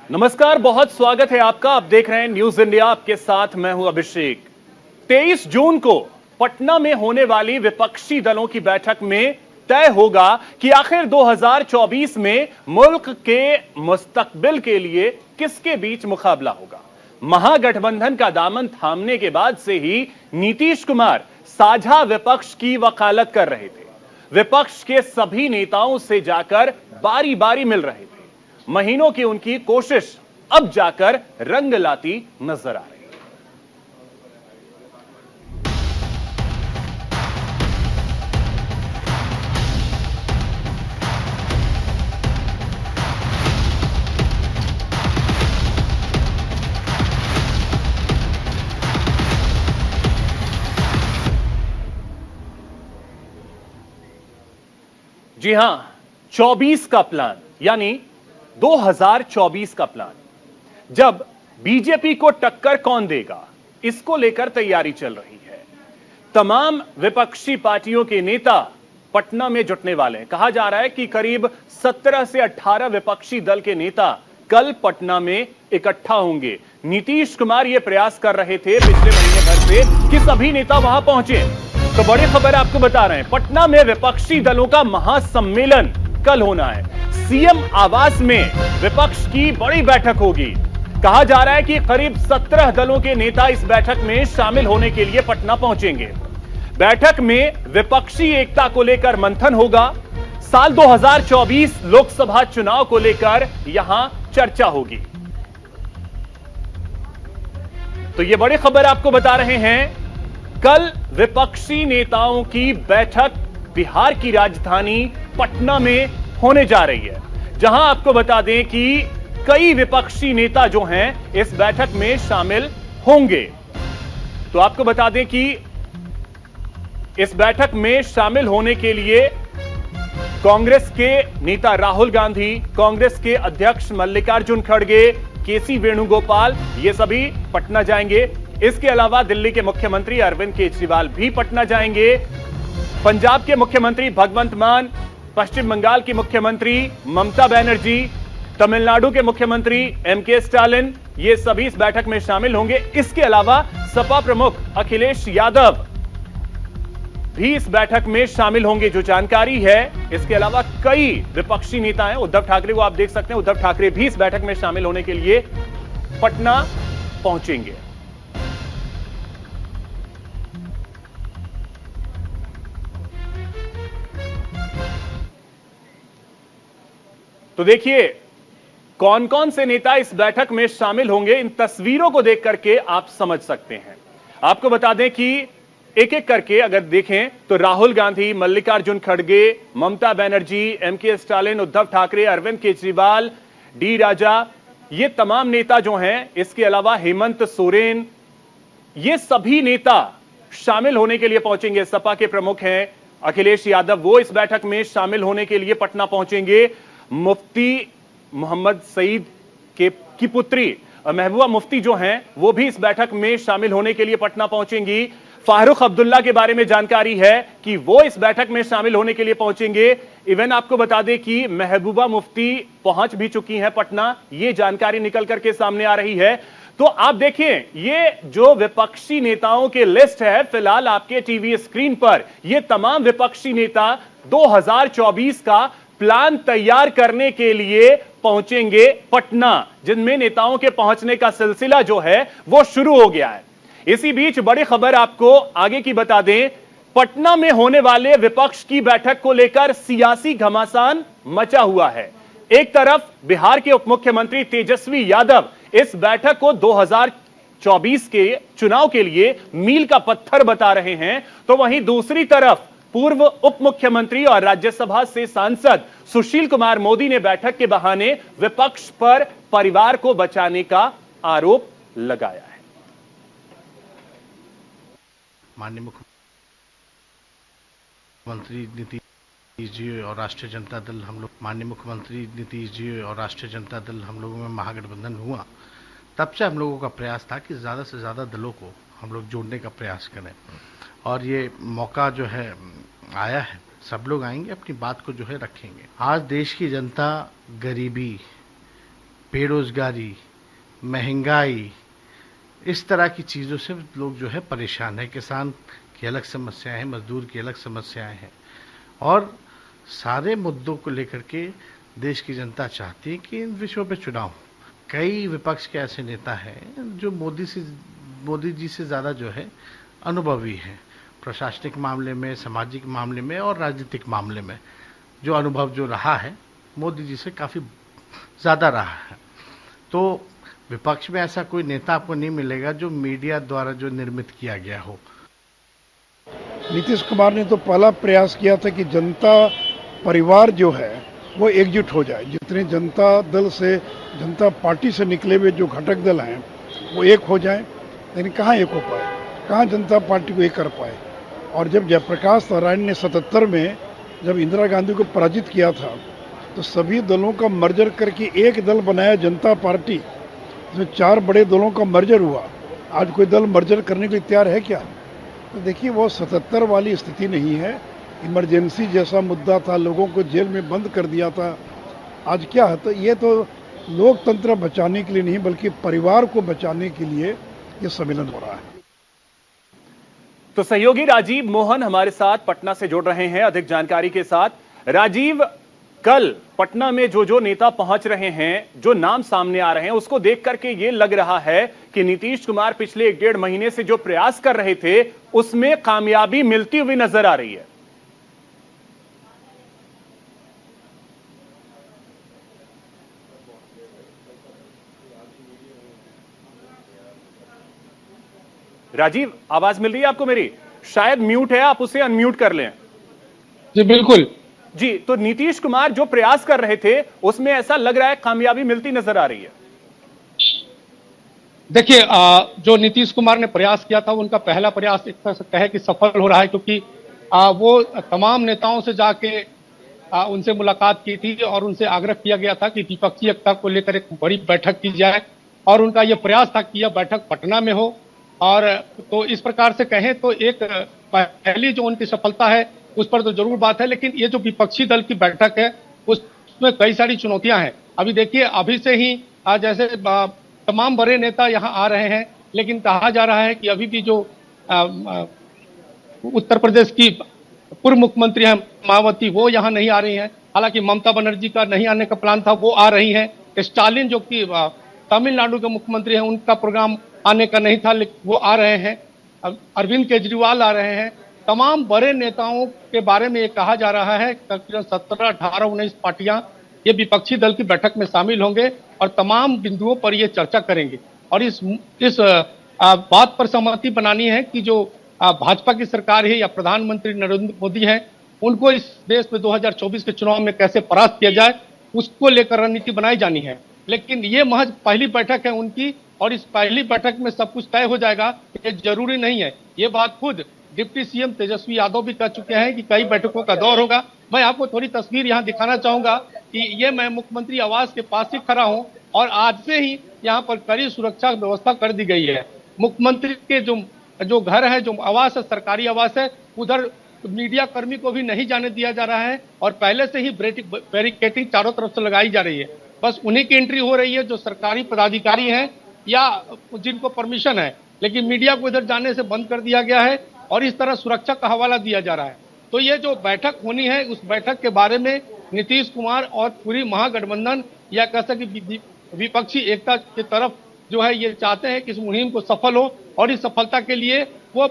नमस्कार, बहुत स्वागत है आपका। आप देख रहे हैं न्यूज इंडिया, आपके साथ मैं हूं अभिषेक। 23 जून को पटना में होने वाली विपक्षी दलों की बैठक में तय होगा कि आखिर 2024 में मुल्क के मुस्तकबिल के लिए किसके बीच मुकाबला होगा। महागठबंधन का दामन थामने के बाद से ही नीतीश कुमार साझा विपक्ष की वकालत कर रहे थे। विपक्ष के सभी नेताओं से जाकर बारी बारी मिल रहे थे। महीनों की उनकी कोशिश अब जाकर रंग लाती नजर आ रही है। जी हां, 24 का प्लान यानी 2024 का प्लान। जब बीजेपी को टक्कर कौन देगा, इसको लेकर तैयारी चल रही है। तमाम विपक्षी पार्टियों के नेता पटना में जुटने वाले हैं। कहा जा रहा है कि करीब 17 से 18 विपक्षी दल के नेता कल पटना में इकट्ठा होंगे। नीतीश कुमार यह प्रयास कर रहे थे पिछले महीने भर से कि सभी नेता वहां पहुंचे। तो बड़ी खबर आपको बता रहे हैं, पटना में विपक्षी दलों का महासम्मेलन कल होना है। सीएम आवास में विपक्ष की बड़ी बैठक होगी। कहा जा रहा है कि करीब 17 दलों के नेता इस बैठक में शामिल होने के लिए पटना पहुंचेंगे। बैठक में विपक्षी एकता को लेकर मंथन होगा। साल 2024 लोकसभा चुनाव को लेकर यहां चर्चा होगी। तो यह बड़ी खबर आपको बता रहे हैं, कल विपक्षी नेताओं की बैठक बिहार की राजधानी पटना में होने जा रही है, जहां आपको बता दें कि कई विपक्षी नेता जो हैं इस बैठक में शामिल होंगे। तो आपको बता दें कि इस बैठक में शामिल होने के लिए कांग्रेस के नेता राहुल गांधी, कांग्रेस के अध्यक्ष मल्लिकार्जुन खड़गे, केसी वेणुगोपाल, ये सभी पटना जाएंगे। इसके अलावा दिल्ली के मुख्यमंत्री अरविंद केजरीवाल भी पटना जाएंगे। पंजाब के मुख्यमंत्री भगवंत मान, पश्चिम बंगाल की मुख्यमंत्री ममता बनर्जी, तमिलनाडु के मुख्यमंत्री एमके स्टालिन, ये सभी इस बैठक में शामिल होंगे। इसके अलावा सपा प्रमुख अखिलेश यादव भी इस बैठक में शामिल होंगे, जो जानकारी है। इसके अलावा कई विपक्षी नेता हैं। उद्धव ठाकरे को आप देख सकते हैं, उद्धव ठाकरे भी इस बैठक में शामिल होने के लिए पटना पहुंचेंगे। तो देखिए कौन कौन से नेता इस बैठक में शामिल होंगे, इन तस्वीरों को देख करके आप समझ सकते हैं। आपको बता दें कि एक एक करके अगर देखें तो राहुल गांधी, मल्लिकार्जुन खड़गे, ममता बनर्जी, एमके स्टालिन, उद्धव ठाकरे, अरविंद केजरीवाल, डी राजा, ये तमाम नेता जो हैं, इसके अलावा हेमंत सोरेन, ये सभी नेता शामिल होने के लिए पहुंचेंगे। सपा के प्रमुख हैं अखिलेश यादव, वो इस बैठक में शामिल होने के लिए पटना पहुंचेंगे। मुफ्ती मोहम्मद सईद की पुत्री महबूबा मुफ्ती जो हैं, वो भी इस बैठक में शामिल होने के लिए पटना पहुंचेंगी। फारूक अब्दुल्ला के बारे में जानकारी है कि वो इस बैठक में शामिल होने के लिए पहुंचेंगे। इवन आपको बता दें कि महबूबा मुफ्ती पहुंच भी चुकी हैं पटना, ये जानकारी निकल करके सामने आ रही है। तो आप देखिए, ये जो विपक्षी नेताओं के लिस्ट है फिलहाल आपके टीवी स्क्रीन पर, ये तमाम विपक्षी नेता 2024 का प्लान तैयार करने के लिए पहुंचेंगे पटना, जिनमें नेताओं के पहुंचने का सिलसिला जो है वो शुरू हो गया है। इसी बीच बड़ी खबर आपको आगे की बता दें, पटना में होने वाले विपक्ष की बैठक को लेकर सियासी घमासान मचा हुआ है। एक तरफ बिहार के उप मुख्यमंत्री तेजस्वी यादव इस बैठक को 2024 के चुनाव के लिए मील का पत्थर बता रहे हैं, तो वहीं दूसरी तरफ पूर्व उप मुख्यमंत्री और राज्यसभा से सांसद सुशील कुमार मोदी ने बैठक के बहाने विपक्ष पर परिवार को बचाने का आरोप लगाया है। माननीय मुख्यमंत्री नीतीश जी और राष्ट्रीय जनता दल हम लोगों में महागठबंधन हुआ, तब से हम लोगों का प्रयास था कि ज़्यादा से ज़्यादा दलों को हम लोग जोड़ने का प्रयास करें। और ये मौका जो है आया है, सब लोग आएंगे, अपनी बात को जो है रखेंगे। आज देश की जनता गरीबी बेरोजगारी, महंगाई, इस तरह की चीज़ों से लोग जो है परेशान है। किसान की अलग समस्याएं हैं, मजदूर की अलग समस्याएं हैं, और सारे मुद्दों को लेकर के देश की जनता चाहती है कि इन विषयों पे चुनाव हो। कई विपक्ष के ऐसे नेता हैं जो मोदी जी से ज़्यादा जो है अनुभवी हैं, प्रशासनिक मामले में, सामाजिक मामले में और राजनीतिक मामले में जो अनुभव जो रहा है मोदी जी से काफ़ी ज़्यादा रहा है। तो विपक्ष में ऐसा कोई नेता आपको नहीं मिलेगा जो मीडिया द्वारा जो निर्मित किया गया हो। नीतीश कुमार ने तो पहला प्रयास किया था कि जनता परिवार जो है वो एकजुट हो जाए। जितने जनता दल से, जनता पार्टी से निकले हुए जो घटक दल हैं वो एक हो जाएं, लेकिन कहाँ एक हो पाए, कहाँ जनता पार्टी को एक कर पाए। और जब जयप्रकाश नारायण ने 77 में जब इंदिरा गांधी को पराजित किया था तो सभी दलों का मर्जर करके एक दल बनाया जनता पार्टी, जिसमें 4 बड़े दलों का मर्जर हुआ। आज कोई दल मर्जर करने के लिए तैयार है क्या? तो देखिए वो 77 वाली स्थिति नहीं है। इमरजेंसी जैसा मुद्दा था, लोगों को जेल में बंद कर दिया था। आज क्या है, तो ये तो लोकतंत्र बचाने के लिए नहीं बल्कि परिवार को बचाने के लिए ये सम्मेलन हो रहा है। तो सहयोगी राजीव मोहन हमारे साथ पटना से जुड़ रहे हैं अधिक जानकारी के साथ। राजीव, कल पटना में जो नेता पहुंच रहे हैं, जो नाम सामने आ रहे हैं, उसको देख करके ये लग रहा है कि नीतीश कुमार पिछले 1-1.5 महीने से जो प्रयास कर रहे थे उसमें कामयाबी मिलती हुई नजर आ रही है। राजीव, आवाज मिल रही है आपको मेरी? शायद म्यूट है, आप उसे अनम्यूट कर लें। जी बिल्कुल जी, तो नीतीश कुमार जो प्रयास कर रहे थे उसमें ऐसा लग रहा है कामयाबी मिलती नजर आ रही है। देखिए, जो नीतीश कुमार ने प्रयास किया था उनका पहला प्रयास एक तरह से कहे कि सफल हो रहा है, क्योंकि वो तमाम नेताओं से जाके उनसे मुलाकात की थी और उनसे आग्रह किया गया था कि विपक्षी एकता को लेकर एक बड़ी बैठक की जाए, और उनका यह प्रयास था कि यह बैठक पटना में हो। और तो इस प्रकार से कहें तो एक पहली जो उनकी सफलता है उस पर तो जरूर बात है, लेकिन ये जो विपक्षी दल की बैठक है उसमें कई सारी चुनौतियां हैं। अभी देखिए, अभी से ही जैसे तमाम बड़े नेता यहाँ आ रहे हैं, लेकिन कहा जा रहा है कि अभी भी जो उत्तर प्रदेश की पूर्व मुख्यमंत्री हैं मायावती, वो यहाँ नहीं आ रही हैं। हालांकि ममता बनर्जी का नहीं आने का प्लान था, वो आ रही हैं। स्टालिन जो कि तमिलनाडु के मुख्यमंत्री हैं, उनका प्रोग्राम आने का नहीं था, लेकिन वो आ रहे हैं। अरविंद केजरीवाल आ रहे हैं। तमाम बड़े नेताओं के बारे में ये कहा जा रहा है तकरीबन 17, 18, 19 पार्टियां ये विपक्षी दल की बैठक में शामिल होंगे और तमाम बिंदुओं पर ये चर्चा करेंगे। और इस बात पर सहमति बनानी है कि जो भाजपा की सरकार है या प्रधानमंत्री नरेंद्र मोदी हैं, उनको इस देश में 2024 के चुनाव में कैसे परास्त किया जाए उसको लेकर रणनीति बनाई जानी है। लेकिन ये महज पहली बैठक है उनकी, और इस पहली बैठक में सब कुछ तय हो जाएगा ये जरूरी नहीं है। ये बात खुद डिप्टी सीएम तेजस्वी यादव भी कह चुके हैं कि कई बैठकों का दौर होगा। मैं आपको थोड़ी तस्वीर यहाँ दिखाना चाहूंगा कि ये मैं मुख्यमंत्री आवास के पास ही खड़ा हूँ, और आज से ही यहाँ पर कड़ी सुरक्षा व्यवस्था कर दी गई है। मुख्यमंत्री के जो घर है, जो आवास है, सरकारी आवास है, उधर मीडिया कर्मी को भी नहीं जाने दिया जा रहा है, और पहले से ही बैरिकेडिंग चारों तरफ से लगाई जा रही है। बस उन्हीं की एंट्री हो रही है जो सरकारी पदाधिकारी हैं या जिनको परमिशन है, लेकिन मीडिया को इधर जाने से बंद कर दिया गया है, और इस तरह सुरक्षा का हवाला दिया जा रहा है। तो ये जो बैठक होनी है, उस बैठक के बारे में नीतीश कुमार और पूरी महागठबंधन या कह सके विपक्षी एकता की तरफ जो है ये चाहते हैं कि इस मुहिम को सफल हो, और इस सफलता के लिए वो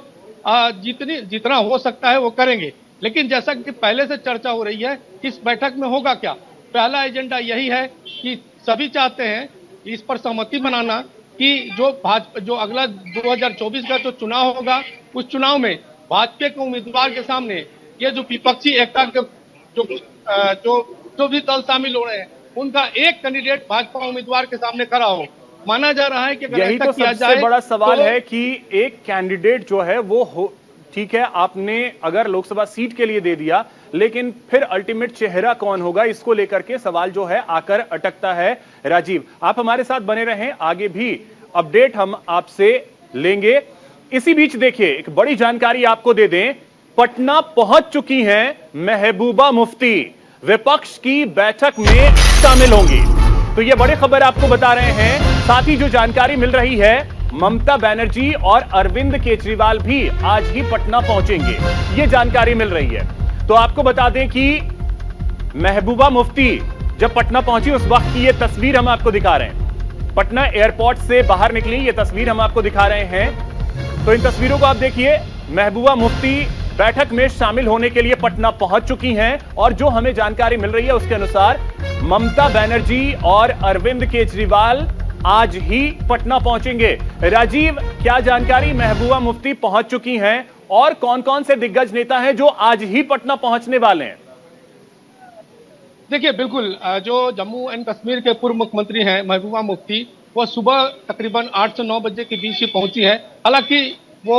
जितना हो सकता है वो करेंगे। लेकिन जैसा कि पहले से चर्चा हो रही है, इस बैठक में होगा क्या, पहला एजेंडा यही है कि सभी चाहते हैं इस पर सहमति बनाना कि जो अगला 2024 का जो चुनाव होगा, उस चुनाव में भाजपा के उम्मीदवार के सामने ये जो विपक्षी एकता के जो भी दल शामिल हो रहे हैं, उनका एक कैंडिडेट भाजपा उम्मीदवार के सामने खड़ा हो। माना जा रहा है कि अगर यही तो सबसे बड़ा सवाल है कि एक कैंडिडेट जो है वो हो, ठीक है, आपने अगर लोकसभा सीट के लिए दे दिया, लेकिन फिर अल्टीमेट चेहरा कौन होगा, इसको लेकर के सवाल जो है आकर अटकता है। राजीव, आप हमारे साथ बने रहें, आगे भी अपडेट हम आपसे लेंगे। इसी बीच देखिए, एक बड़ी जानकारी आपको दे दें, पटना पहुंच चुकी हैं महबूबा मुफ्ती, विपक्ष की बैठक में शामिल होंगी। तो ये बड़ी खबर आपको बता रहे हैं। साथ ही जो जानकारी मिल रही है, ममता बनर्जी और अरविंद केजरीवाल भी आज ही पटना पहुंचेंगे, ये जानकारी मिल रही है। तो आपको बता दें कि महबूबा मुफ्ती जब पटना पहुंची उस वक्त की ये तस्वीर हम आपको दिखा रहे हैं। पटना एयरपोर्ट से बाहर निकली ये तस्वीर हम आपको दिखा रहे हैं। तो इन तस्वीरों को आप देखिए। महबूबा मुफ्ती बैठक में शामिल होने के लिए पटना पहुंच चुकी हैं और जो हमें जानकारी मिल रही है उसके अनुसार ममता बनर्जी और अरविंद केजरीवाल आज ही पटना पहुंचेंगे। राजीव, क्या जानकारी? महबूबा मुफ्ती पहुंच चुकी हैं और कौन कौन से दिग्गज नेता हैं जो आज ही पटना पहुंचने वाले हैं? देखिए, बिल्कुल जो जम्मू एंड कश्मीर के पूर्व मुख्यमंत्री हैं महबूबा मुफ्ती, वो सुबह तकरीबन 8 से 9 बजे के बीच ही पहुंची है। हालांकि वो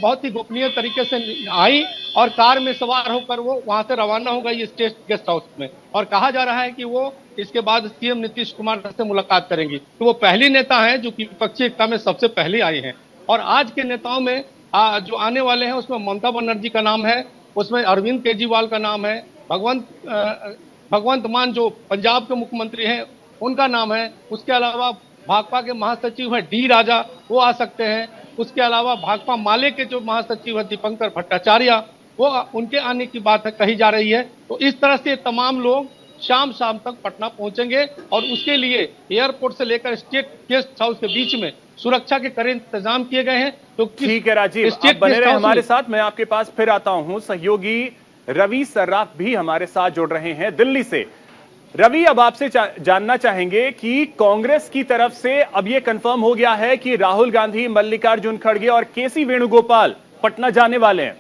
बहुत ही गोपनीय तरीके से आई और कार में सवार होकर वो वहां से रवाना हो गई स्टेट गेस्ट हाउस में, और कहा जा रहा है कि वो इसके बाद सीएम नीतीश कुमार से मुलाकात करेंगी। तो वो पहली नेता हैं जो कि विपक्षी एकता में सबसे पहले आई हैं। और आज के नेताओं में जो आने वाले हैं उसमें ममता बनर्जी का नाम है, उसमें अरविंद केजरीवाल का नाम है, भगवंत मान जो पंजाब के मुख्यमंत्री हैं उनका नाम है, उसके अलावा भाकपा के महासचिव हैं डी राजा, वो आ सकते हैं। उसके अलावा भाकपा माले के जो महासचिव है दीपंकर भट्टाचार्य, वो उनके आने की बात कही जा रही है। तो इस तरह से तमाम लोग शाम तक पटना पहुंचेंगे और उसके लिए एयरपोर्ट से लेकर स्टेट गेस्ट हाउस के बीच में सुरक्षा के कड़े इंतजाम किए गए हैं। तो ठीक है राजीव, आप बने रहे हमारे साथ। मैं आपके पास फिर आता हूं। सहयोगी रवि सर्राफ भी हमारे साथ जुड़ रहे हैं दिल्ली से। रवि, अब आपसे जानना चाहेंगे कि कांग्रेस की तरफ से अब यह कंफर्म हो गया है कि राहुल गांधी, मल्लिकार्जुन खड़गे और केसी वेणुगोपाल पटना जाने वाले हैं।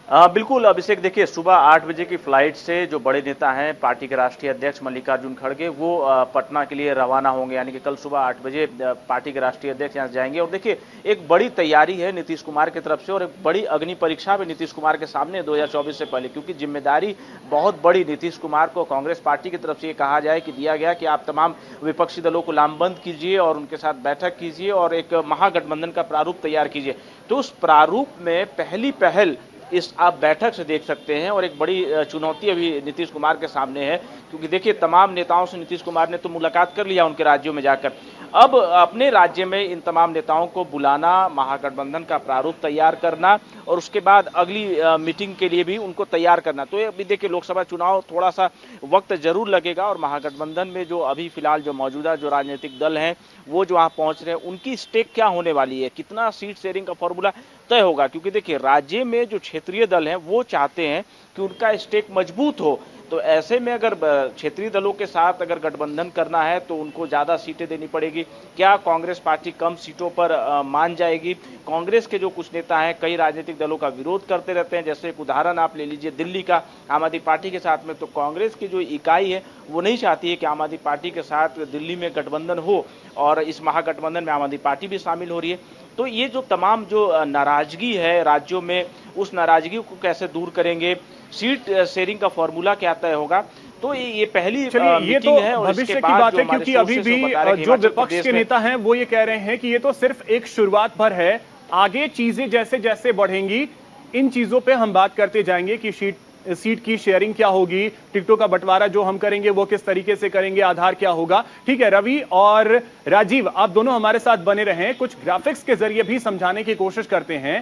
बिल्कुल अभिषेक, देखिए सुबह 8 बजे की फ्लाइट से जो बड़े नेता हैं पार्टी के राष्ट्रीय अध्यक्ष मल्लिकार्जुन खड़गे, वो पटना के लिए रवाना होंगे। यानी कि कल सुबह 8 बजे पार्टी के राष्ट्रीय अध्यक्ष यहाँ जाएंगे। और देखिए एक बड़ी तैयारी है नीतीश कुमार की तरफ से और एक बड़ी अग्नि परीक्षा भी नीतीश कुमार के सामने 2024 से पहले, क्योंकि जिम्मेदारी बहुत बड़ी नीतीश कुमार को कांग्रेस पार्टी की तरफ से ये कहा जाए कि दिया गया कि आप तमाम विपक्षी दलों को लामबंद कीजिए और उनके साथ बैठक कीजिए और एक महागठबंधन का प्रारूप तैयार कीजिए। तो उस प्रारूप में पहली पहल इस आप बैठक से देख सकते हैं और एक बड़ी चुनौती अभी नीतीश कुमार के सामने है, क्योंकि देखिए तमाम नेताओं से नीतीश कुमार ने तो मुलाकात कर लिया उनके राज्यों में जाकर। अब अपने राज्य में इन तमाम नेताओं को बुलाना, महागठबंधन का प्रारूप तैयार करना और उसके बाद अगली मीटिंग के लिए भी उनको तैयार करना। तो अभी देखिए लोकसभा चुनाव थोड़ा सा वक्त जरूर लगेगा और महागठबंधन में जो अभी फिलहाल जो मौजूदा जो राजनीतिक दल हैं वो जो वहाँ पहुँच रहे हैं, उनकी स्टेक क्या होने वाली है, कितना सीट शेयरिंग का फॉर्मूला तय होगा। क्योंकि देखिए राज्य में जो क्षेत्रीय दल हैं वो चाहते हैं कि उनका स्टेक मजबूत हो। तो ऐसे में अगर क्षेत्रीय दलों के साथ अगर गठबंधन करना है तो उनको ज़्यादा सीटें देनी पड़ेगी। क्या कांग्रेस पार्टी कम सीटों पर मान जाएगी? कांग्रेस के जो कुछ नेता हैं कई राजनीतिक दलों का विरोध करते रहते हैं। जैसे एक उदाहरण आप ले लीजिए दिल्ली का, आम आदमी पार्टी के साथ में, तो कांग्रेस की जो इकाई है वो नहीं चाहती है कि आम आदमी पार्टी के साथ दिल्ली में गठबंधन हो और इस महागठबंधन में आम आदमी पार्टी भी शामिल हो रही है। तो ये जो तमाम जो नाराजगी है राज्यों में, उस नाराजगी को कैसे दूर करेंगे, सीट शेयरिंग का फॉर्मूला क्या तय होगा, तो ये पहली ये तो है। और भविष्य की बात है, क्योंकि अभी भी जो विपक्ष के नेता हैं वो ये कह रहे हैं कि ये तो सिर्फ एक शुरुआत भर है, आगे चीजें जैसे जैसे बढ़ेंगी इन चीजों पे हम बात करते जाएंगे कि सीट की शेयरिंग क्या होगी, टिकटों का बंटवारा जो हम करेंगे वो किस तरीके से करेंगे, आधार क्या होगा। ठीक है रवि और राजीव, आप दोनों हमारे साथ बने रहें। कुछ ग्राफिक्स के जरिए भी समझाने की कोशिश करते हैं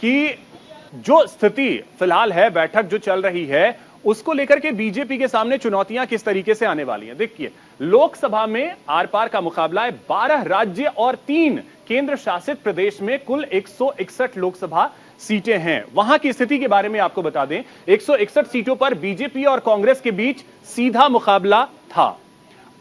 कि जो स्थिति फिलहाल है, बैठक जो चल रही है, उसको लेकर के बीजेपी के सामने चुनौतियां किस तरीके से आने वाली हैं। देखिए लोकसभा में आर पार का मुकाबला है। 12 राज्य और 3 केंद्र शासित प्रदेश में कुल 161 लोकसभा सीटें हैं। वहां की स्थिति के बारे में आपको बता दें, 161 सीटों पर बीजेपी और कांग्रेस के बीच सीधा मुकाबला था।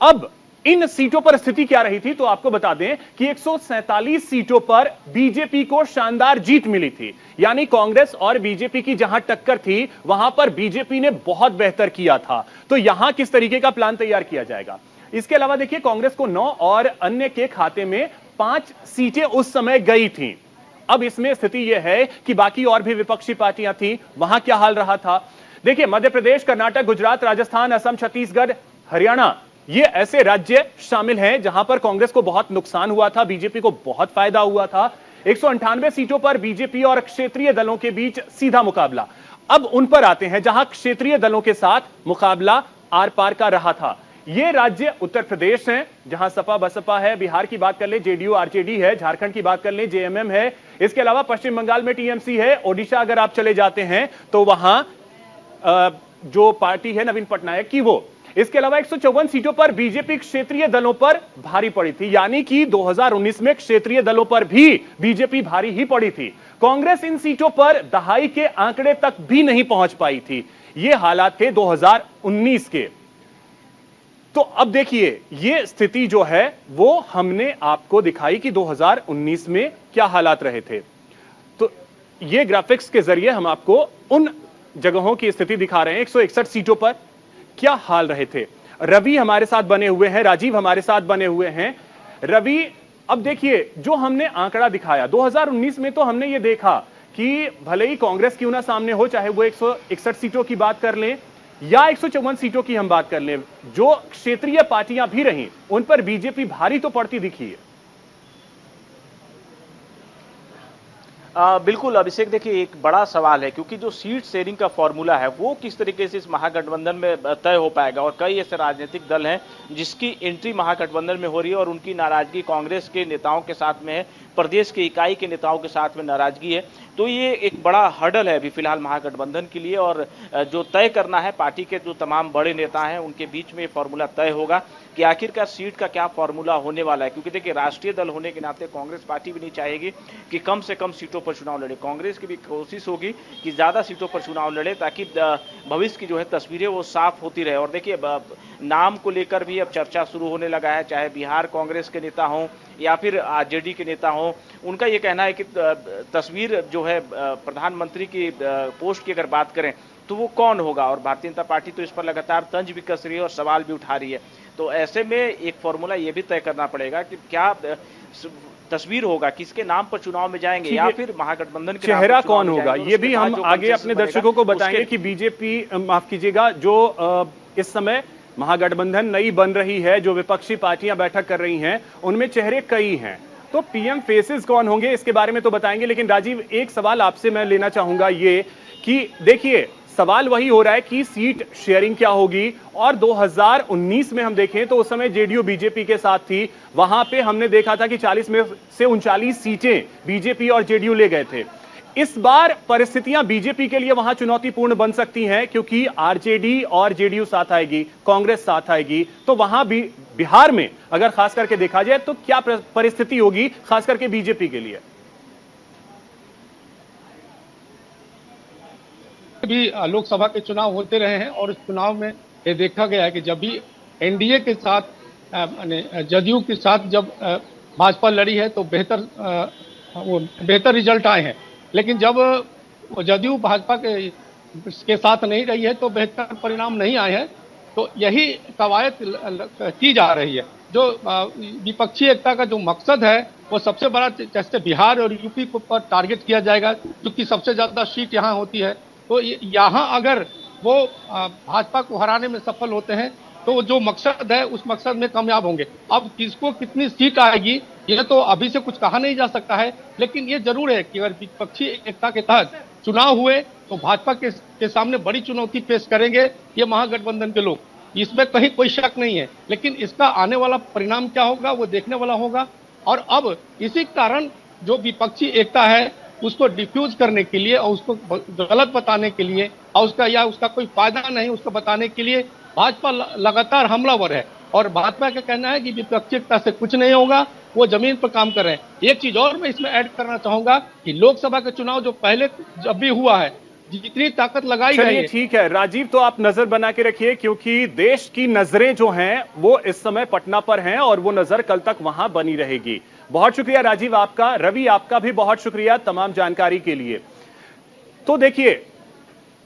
अब इन सीटों पर स्थिति क्या रही थी, तो आपको बता दें कि 147 सीटों पर बीजेपी को शानदार जीत मिली थी। यानी कांग्रेस और बीजेपी की जहां टक्कर थी वहां पर बीजेपी ने बहुत बेहतर किया था। तो यहां किस तरीके का प्लान तैयार किया जाएगा। इसके अलावा देखिए कांग्रेस को 9 और अन्य के खाते में 5 सीटें उस समय गई थी। अब इसमें स्थिति यह है कि बाकी और भी विपक्षी पार्टियां थी, वहां क्या हाल रहा था। देखिए मध्य प्रदेश, कर्नाटक, गुजरात, राजस्थान, असम, छत्तीसगढ़, हरियाणा, ये ऐसे राज्य शामिल हैं जहां पर कांग्रेस को बहुत नुकसान हुआ था, बीजेपी को बहुत फायदा हुआ था। 198 सीटों पर बीजेपी और क्षेत्रीय दलों के बीच सीधा मुकाबला। अब उन पर आते हैं जहां क्षेत्रीय दलों के साथ मुकाबला आर पार का रहा था। ये राज्य उत्तर प्रदेश है जहां सपा बसपा है, बिहार की बात कर ले जेडीयू आरजेडी है, झारखंड की बात कर ले जेएमएम है, इसके अलावा पश्चिम बंगाल में टीएमसी है, ओडिशा अगर आप चले जाते हैं तो वहां जो पार्टी है नवीन पटनायक की वो, इसके अलावा 154 सीटों पर बीजेपी क्षेत्रीय दलों पर भारी पड़ी थी, यानी कि 2019 में क्षेत्रीय दलों पर भी बीजेपी भारी ही पड़ी थी। कांग्रेस इन सीटों पर दहाई के आंकड़े तक भी नहीं पहुंच पाई थी। ये हालात थे 2019 के। तो अब देखिए ये स्थिति जो है वो हमने आपको दिखाई कि 2019 में क्या हालात रहे थे। तो ये ग्राफिक्स के जरिए हम आपको उन जगहों की स्थिति दिखा रहे हैं। 161 सीटों पर क्या हाल रहे थे। रवि हमारे साथ बने हुए हैं, राजीव हमारे साथ बने हुए हैं। रवि, अब देखिए जो हमने आंकड़ा दिखाया 2019 में, तो हमने ये देखा कि भले ही कांग्रेस क्यों ना सामने हो, चाहे वो 161 सीटों की बात कर लें या 154 सीटों की हम बात कर लें, जो क्षेत्रीय पार्टियां भी रहीं उन पर बीजेपी भारी तो पड़ती दिखी है। बिल्कुल अभिषेक, देखिए एक बड़ा सवाल है क्योंकि जो सीट शेयरिंग का फॉर्मूला है वो किस तरीके से इस महागठबंधन में तय हो पाएगा, और कई ऐसे राजनीतिक दल हैं जिसकी एंट्री महागठबंधन में हो रही है और उनकी नाराजगी कांग्रेस के नेताओं के साथ में है, प्रदेश की इकाई के नेताओं के साथ में नाराजगी है। तो ये एक बड़ा हर्डल है अभी फिलहाल महागठबंधन के लिए, और जो तय करना है पार्टी के जो तमाम बड़े नेता हैं उनके बीच में ये फॉर्मूला तय होगा कि आखिरकार सीट का क्या फॉर्मूला होने वाला है। क्योंकि देखिए राष्ट्रीय दल होने के नाते कांग्रेस पार्टी भी नहीं चाहेगी कि कम से कम सीटों पर चुनाव लड़े। कांग्रेस की भी कोशिश होगी कि ज्यादा सीटों पर चुनाव लड़े ताकि भविष्य की जो है तस्वीरें वो साफ होती रहे। और देखिए नाम को लेकर भी अब चर्चा शुरू होने लगा है, चाहे बिहार कांग्रेस के नेता हों या फिर आरजेडी के नेता हों, उनका ये कहना है कि तस्वीर जो है प्रधानमंत्री की पोस्ट की अगर बात करें तो वो कौन होगा, और भारतीय जनता पार्टी तो इस पर लगातार तंज भी कस रही है और सवाल भी उठा रही है। तो ऐसे में एक फॉर्मूला ये भी तय करना पड़ेगा कि क्या तस्वीर होगा, किसके नाम पर चुनाव में जाएंगे या फिर महागठबंधन के चेहरा कौन होगा, ये भी हम आगे अपने दर्शकों को बताएंगे कि बीजेपी, माफ कीजिएगा, जो इस समय महागठबंधन नई बन रही है, जो विपक्षी पार्टियां बैठक कर रही हैं, उनमें चेहरे कई हैं, तो पीएम फेसेस कौन होंगे इसके बारे में तो बताएंगे। लेकिन राजीव, एक सवाल आपसे मैं लेना चाहूंगा ये कि देखिए सवाल वही हो रहा है कि सीट शेयरिंग क्या होगी, और 2019 में हम देखें तो उस समय जेडीयू बीजेपी के साथ थी, वहां पे हमने देखा था कि 40 में से 39 सीटें बीजेपी और जेडीयू ले गए थे। इस बार परिस्थितियां बीजेपी के लिए वहां चुनौतीपूर्ण बन सकती हैं क्योंकि आरजेडी और जेडीयू साथ आएगी, कांग्रेस साथ आएगी, तो वहां भी बिहार में अगर खास करके देखा जाए तो क्या परिस्थिति होगी खास करके बीजेपी के लिए। भी लोकसभा के चुनाव होते रहे हैं और इस चुनाव में ये देखा गया है कि जब भी एनडीए के साथ जदयू के साथ जब भाजपा लड़ी है तो बेहतर रिजल्ट आए हैं, लेकिन जब जदयू भाजपा के साथ नहीं रही है तो बेहतर परिणाम नहीं आए हैं। तो यही कवायद की जा रही है। जो विपक्षी एकता का जो मकसद है वो सबसे बड़ा, जैसे बिहार और यूपी पर टारगेट किया जाएगा क्योंकि सबसे ज्यादा सीट यहाँ होती है, तो यहाँ अगर वो भाजपा को हराने में सफल होते हैं तो जो मकसद है उस मकसद में कामयाब होंगे। अब किसको कितनी सीट आएगी ये तो अभी से कुछ कहा नहीं जा सकता है, लेकिन ये जरूर है कि अगर विपक्षी एकता के तहत चुनाव हुए तो भाजपा के सामने बड़ी चुनौती पेश करेंगे ये महागठबंधन के लोग, इसमें कहीं कोई शक नहीं है। लेकिन इसका आने वाला परिणाम क्या होगा वो देखने वाला होगा। और अब इसी कारण जो विपक्षी एकता है उसको डिफ्यूज करने के लिए और उसको गलत बताने के लिए और उसका कोई फायदा नहीं उसको बताने के लिए भाजपा लगातार हमलावर है। और भाजपा का कहना है कि विपक्षीयता से कुछ नहीं होगा, वो जमीन पर काम कर रहे हैं। एक चीज और मैं इसमें ऐड करना चाहूंगा कि लोकसभा का चुनाव जो पहले जब भी हुआ है जितनी ताकत लगाई गई है। ठीक है राजीव, तो आप नजर बना के रखिए क्योंकि देश की नजरें जो हैं वो इस समय पटना पर हैं और वो नजर कल तक वहां बनी रहेगी। बहुत शुक्रिया राजीव आपका। रवि आपका भी बहुत शुक्रिया तमाम जानकारी के लिए। तो देखिए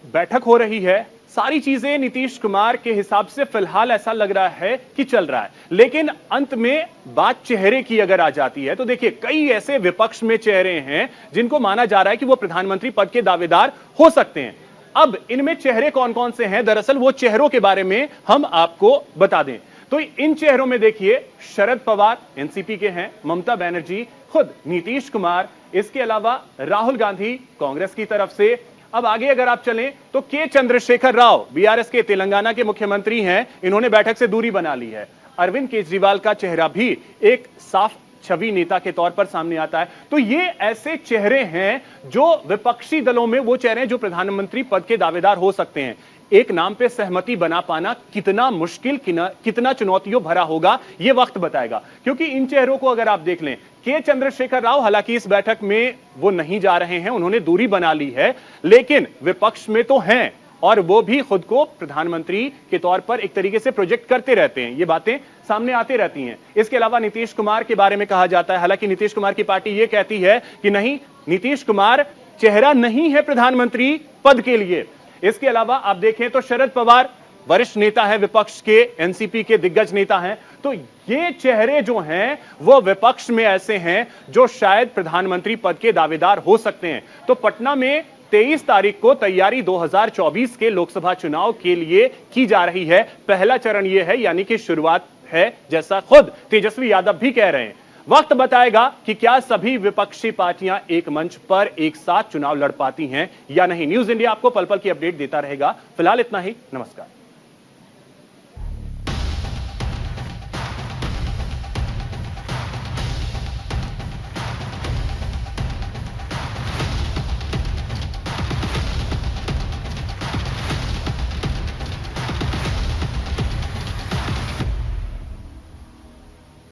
बैठक हो रही है, सारी चीजें नीतीश कुमार के हिसाब से फिलहाल ऐसा लग रहा है कि चल रहा है, लेकिन अंत में बात चेहरे की अगर आ जाती है तो देखिए कई ऐसे विपक्ष में चेहरे हैं जिनको माना जा रहा है कि वो प्रधानमंत्री पद के दावेदार हो सकते हैं। अब इनमें चेहरे कौन कौन से हैं, दरअसल वो चेहरों के बारे में हम आपको बता दें तो इन चेहरों में देखिए शरद पवार एनसीपी के हैं, ममता बनर्जी, खुद नीतीश कुमार, इसके अलावा राहुल गांधी कांग्रेस की तरफ से, अब आगे अगर आप चलें तो के चंद्रशेखर राव बीआरएस के तेलंगाना के मुख्यमंत्री हैं, इन्होंने बैठक से दूरी बना ली है। अरविंद केजरीवाल का चेहरा भी एक साफ छवि नेता के तौर पर सामने आता है। तो ये ऐसे चेहरे हैं जो विपक्षी दलों में वो चेहरे हैं जो प्रधानमंत्री पद के दावेदार हो सकते हैं। एक नाम पे सहमति बना पाना कितना मुश्किल, कितना चुनौतियों भरा होगा, ये वक्त बताएगा। क्योंकि इन चेहरों को अगर आप देख लें, के चंद्रशेखर राव हालांकि इस बैठक में वो नहीं जा रहे हैं, उन्होंने दूरी बना ली है, लेकिन विपक्ष में तो हैं और वो भी खुद को प्रधानमंत्री के तौर पर एक तरीके से प्रोजेक्ट करते रहते हैं। ये बातें सामने आती रहती हैं। इसके अलावा नीतीश कुमार के बारे में कहा जाता है, हालांकि नीतीश कुमार की पार्टी ये कहती है कि नहीं, नीतीश कुमार चेहरा नहीं है प्रधानमंत्री पद के लिए। इसके अलावा आप देखें तो शरद पवार वरिष्ठ नेता है, विपक्ष के एनसीपी के दिग्गज नेता हैं। तो ये चेहरे जो हैं वो विपक्ष में ऐसे हैं जो शायद प्रधानमंत्री पद के दावेदार हो सकते हैं। तो पटना में 23 तारीख को तैयारी 2024 के लोकसभा चुनाव के लिए की जा रही है। पहला चरण यह है, यानी कि शुरुआत है, जैसा खुद तेजस्वी यादव भी कह रहे हैं। वक्त बताएगा कि क्या सभी विपक्षी पार्टियां एक मंच पर एक साथ चुनाव लड़ पाती हैं या नहीं। न्यूज इंडिया आपको पल पल की अपडेट देता रहेगा। फिलहाल इतना ही, नमस्कार।